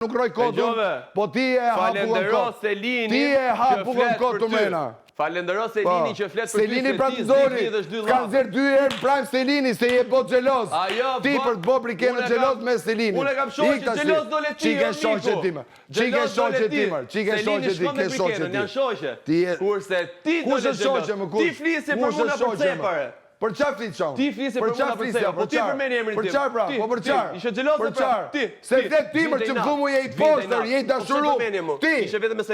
Nuk roj kodun, po ti e hapullon kod. Ti e hapullon kod të mena. Falendero Selini që flet për Selini pra të zori, ka zërë 2 herë prajmë Selini, se je bo gjelos. Ti për të bo brikenë gjelos me Selini. Unë e kam shoqë që gjelos dole ti, Qike shoqë timër. Qike shoqë timër. Qike shoqë ti, ke shoqë ti. Janë shoqë. Kurse ti dole gjelos. Ti flisi për muna për cepare. Për qa flisë qonë? Ti flisi për muna për cepare. Po ti për meni emrin tim. Për qarë pra, po për qarë. Ishe gjelos dhe pra. Ti. Se flet timër që më thumu je i postër, je i dashuru. Ti.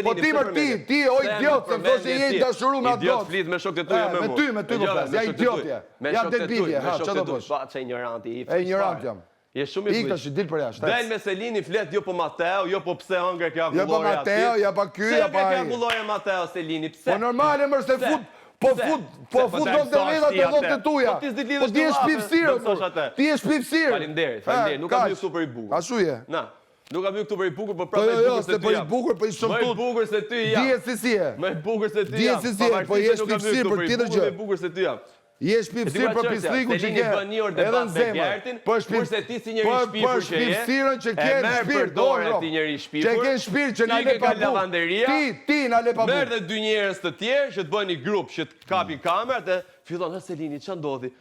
Po timër ti o idiot, se më thoshe je i dashuru me atë Idiot gotë. flit me shokët tuja me mu. Me ty po flas, ja idiotja. Ja debitje, ha, që do bësh? Pa që ignoranti. E ignorant jam. Je shumë i Ik tash dil për jashtë. Del me Selini flet jo po Mateo, jo po pse hëngre kjo Jo po Mateo, ja pa ky, ja pa ai. Pse kjo Mateo Selini? Pse? Po normale më se fut Po fut do të vetat e votë tuja. Po ti je shpifsirë. Ti je shpifsirë. Faleminderit. Nuk kam hyrë këtu për i bukur. Ashtu je. Na. Nuk kam hyrë këtu për i bukur, por prapë i bukur se ty. Më i bukur se ty jam. Dihet se si je. Më i bukur se ty jam. Dihet se si je, po je shpifsirë për tjetër gjë. Më i bukur se ty jam. Je shpifsirë për pistriku që ke. Edhe në zemër. Kurse ti si njëri shpifur që je. Shpifsirën që ke në shpirt, dorë ti njëri shpifur. Që ke shpirt që na le pa bu. Ti na le pa bu. Merr dhe 2 njerëz të tjerë që të bëni grup, që të kapin kamerat dhe fillon Selini, ç'a ndodhi?